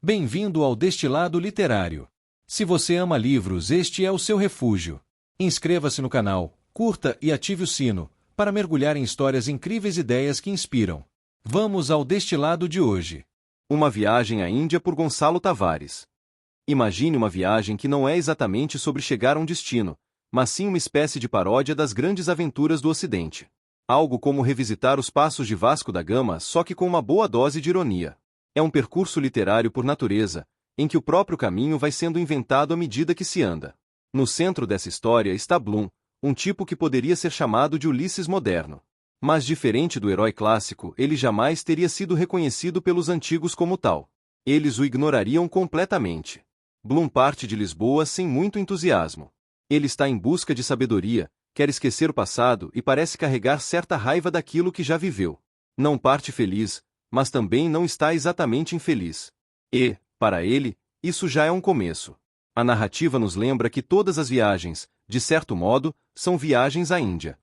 Bem-vindo ao Destilado Literário. Se você ama livros, este é o seu refúgio. Inscreva-se no canal, curta e ative o sino, para mergulhar em histórias incríveis e ideias que inspiram. Vamos ao destilado de hoje. Uma viagem à Índia por Gonçalo Tavares. Imagine uma viagem que não é exatamente sobre chegar a um destino, mas sim uma espécie de paródia das grandes aventuras do Ocidente. Algo como revisitar os passos de Vasco da Gama, só que com uma boa dose de ironia. É um percurso literário por natureza, em que o próprio caminho vai sendo inventado à medida que se anda. No centro dessa história está Bloom, um tipo que poderia ser chamado de Ulisses moderno. Mas diferente do herói clássico, ele jamais teria sido reconhecido pelos antigos como tal. Eles o ignorariam completamente. Bloom parte de Lisboa sem muito entusiasmo. Ele está em busca de sabedoria, quer esquecer o passado e parece carregar certa raiva daquilo que já viveu. Não parte feliz, mas também não está exatamente infeliz. E, para ele, isso já é um começo. A narrativa nos lembra que todas as viagens, de certo modo, são viagens à Índia.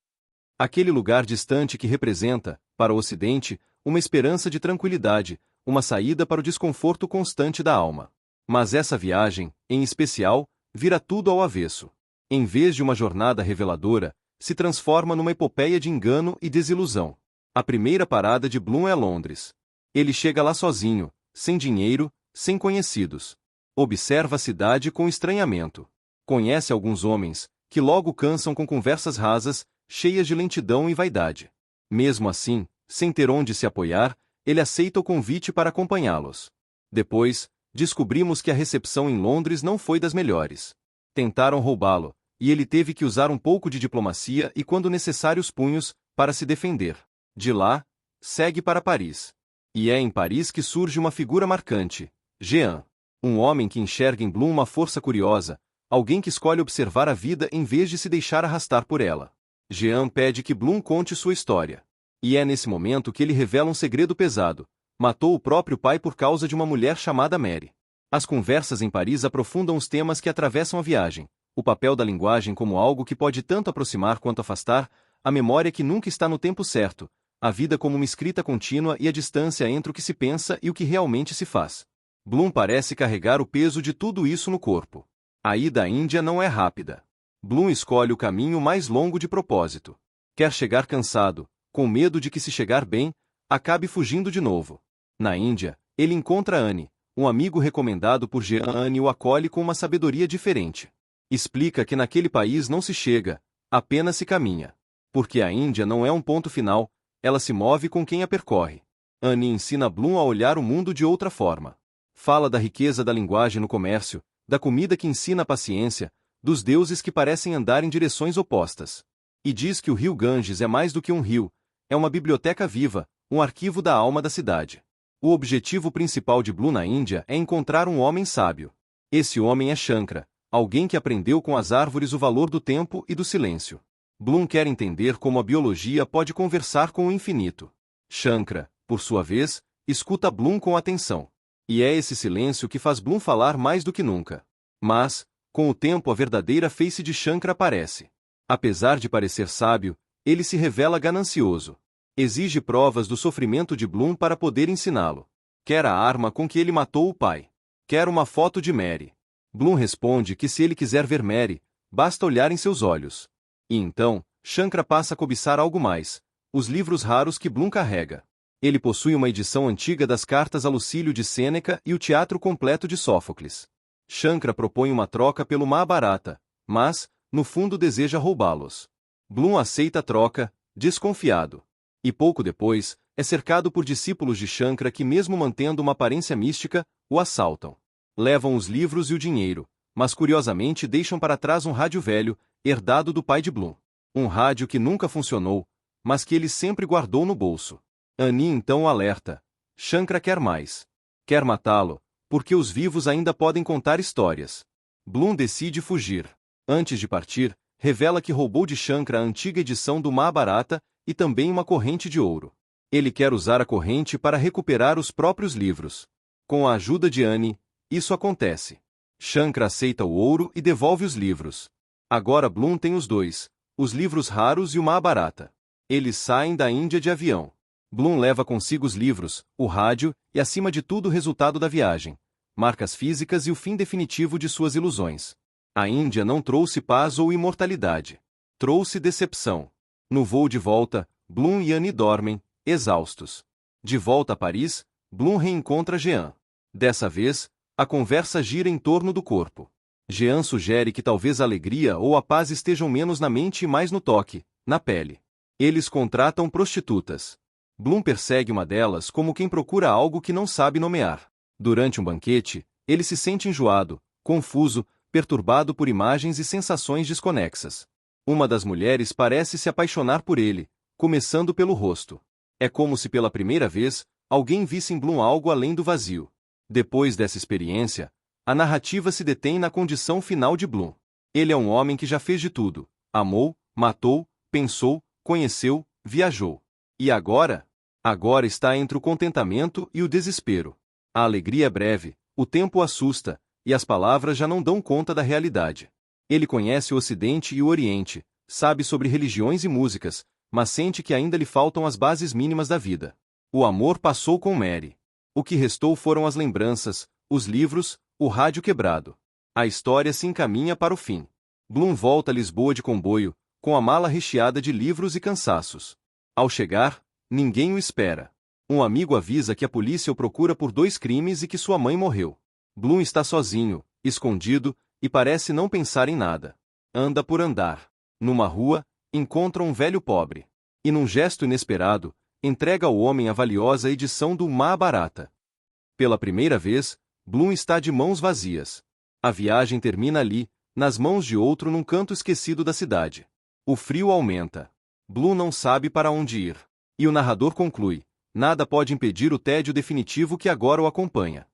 Aquele lugar distante que representa, para o Ocidente, uma esperança de tranquilidade, uma saída para o desconforto constante da alma. Mas essa viagem, em especial, vira tudo ao avesso. Em vez de uma jornada reveladora, se transforma numa epopeia de engano e desilusão. A primeira parada de Bloom é Londres. Ele chega lá sozinho, sem dinheiro, sem conhecidos. Observa a cidade com estranhamento. Conhece alguns homens, que logo cansam com conversas rasas, cheias de lentidão e vaidade. Mesmo assim, sem ter onde se apoiar, ele aceita o convite para acompanhá-los. Depois, descobrimos que a recepção em Londres não foi das melhores. Tentaram roubá-lo, e ele teve que usar um pouco de diplomacia e, quando necessário, os punhos, para se defender. De lá, segue para Paris. E é em Paris que surge uma figura marcante, Jean. Um homem que enxerga em Bloom uma força curiosa, alguém que escolhe observar a vida em vez de se deixar arrastar por ela. Jean pede que Bloom conte sua história. E é nesse momento que ele revela um segredo pesado. Matou o próprio pai por causa de uma mulher chamada Mary. As conversas em Paris aprofundam os temas que atravessam a viagem, o papel da linguagem como algo que pode tanto aproximar quanto afastar, a memória que nunca está no tempo certo, a vida como uma escrita contínua e a distância entre o que se pensa e o que realmente se faz. Bloom parece carregar o peso de tudo isso no corpo. A ida à Índia não é rápida. Bloom escolhe o caminho mais longo de propósito. Quer chegar cansado, com medo de que, se chegar bem, acabe fugindo de novo. Na Índia, ele encontra Anne, um amigo recomendado por Jean. Anne o acolhe com uma sabedoria diferente. Explica que naquele país não se chega, apenas se caminha. Porque a Índia não é um ponto final, ela se move com quem a percorre. Anne ensina Bloom a olhar o mundo de outra forma. Fala da riqueza da linguagem no comércio, da comida que ensina a paciência, dos deuses que parecem andar em direções opostas. E diz que o rio Ganges é mais do que um rio, é uma biblioteca viva, um arquivo da alma da cidade. O objetivo principal de Bloom na Índia é encontrar um homem sábio. Esse homem é Shankra, alguém que aprendeu com as árvores o valor do tempo e do silêncio. Bloom quer entender como a biologia pode conversar com o infinito. Shankra, por sua vez, escuta Bloom com atenção. E é esse silêncio que faz Bloom falar mais do que nunca. Mas, com o tempo, a verdadeira face de Shankra aparece. Apesar de parecer sábio, ele se revela ganancioso. Exige provas do sofrimento de Bloom para poder ensiná-lo. Quer a arma com que ele matou o pai. Quer uma foto de Mary. Bloom responde que se ele quiser ver Mary, basta olhar em seus olhos. E então, Shankra passa a cobiçar algo mais: os livros raros que Bloom carrega. Ele possui uma edição antiga das cartas a Lucílio de Sêneca e o teatro completo de Sófocles. Shankra propõe uma troca pelo Mahabharata, mas, no fundo, deseja roubá-los. Bloom aceita a troca, desconfiado. E pouco depois, é cercado por discípulos de Shankra que, mesmo mantendo uma aparência mística, o assaltam. Levam os livros e o dinheiro, mas curiosamente deixam para trás um rádio velho, herdado do pai de Bloom. Um rádio que nunca funcionou, mas que ele sempre guardou no bolso. Annie então o alerta. Shankra quer mais. Quer matá-lo, porque os vivos ainda podem contar histórias. Bloom decide fugir. Antes de partir, revela que roubou de Shankra a antiga edição do Mahabharata e também uma corrente de ouro. Ele quer usar a corrente para recuperar os próprios livros. Com a ajuda de Annie, isso acontece. Shankra aceita o ouro e devolve os livros. Agora Bloom tem os dois, os livros raros e o Mahabharata. Eles saem da Índia de avião. Bloom leva consigo os livros, o rádio e, acima de tudo, o resultado da viagem. marcas físicas e o fim definitivo de suas ilusões. A Índia não trouxe paz ou imortalidade. Trouxe decepção. No voo de volta, Bloom e Annie dormem, exaustos. De volta a Paris, Bloom reencontra Jean. Dessa vez, a conversa gira em torno do corpo. Jean sugere que talvez a alegria ou a paz estejam menos na mente e mais no toque, na pele. Eles contratam prostitutas. Bloom persegue uma delas como quem procura algo que não sabe nomear. Durante um banquete, ele se sente enjoado, confuso, perturbado por imagens e sensações desconexas. Uma das mulheres parece se apaixonar por ele, começando pelo rosto. É como se pela primeira vez, alguém visse em Bloom algo além do vazio. Depois dessa experiência, a narrativa se detém na condição final de Bloom. Ele é um homem que já fez de tudo. Amou, matou, pensou, conheceu, viajou. E agora? Agora está entre o contentamento e o desespero. A alegria é breve, o tempo o assusta, e as palavras já não dão conta da realidade. Ele conhece o Ocidente e o Oriente, sabe sobre religiões e músicas, mas sente que ainda lhe faltam as bases mínimas da vida. O amor passou com Mary. O que restou foram as lembranças, os livros, o rádio quebrado. A história se encaminha para o fim. Bloom volta a Lisboa de comboio, com a mala recheada de livros e cansaços. Ao chegar, ninguém o espera. Um amigo avisa que a polícia o procura por 2 crimes e que sua mãe morreu. Bloom está sozinho, escondido, e parece não pensar em nada. Anda por andar. Numa rua, encontra um velho pobre. E num gesto inesperado, entrega ao homem a valiosa edição do Mahabharata. Pela primeira vez, Bloom está de mãos vazias. A viagem termina ali, nas mãos de outro num canto esquecido da cidade. O frio aumenta. Bloom não sabe para onde ir. E o narrador conclui: nada pode impedir o tédio definitivo que agora o acompanha.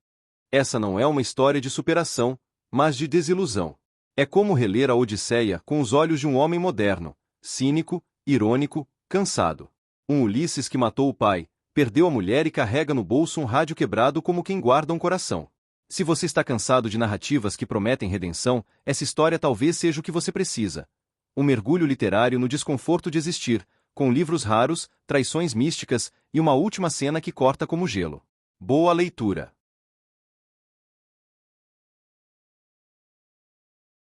Essa não é uma história de superação, mas de desilusão. É como reler a Odisseia com os olhos de um homem moderno, cínico, irônico, cansado. Um Ulisses que matou o pai, perdeu a mulher e carrega no bolso um rádio quebrado como quem guarda um coração. Se você está cansado de narrativas que prometem redenção, essa história talvez seja o que você precisa. Um mergulho literário no desconforto de existir, com livros raros, traições místicas e uma última cena que corta como gelo. Boa leitura!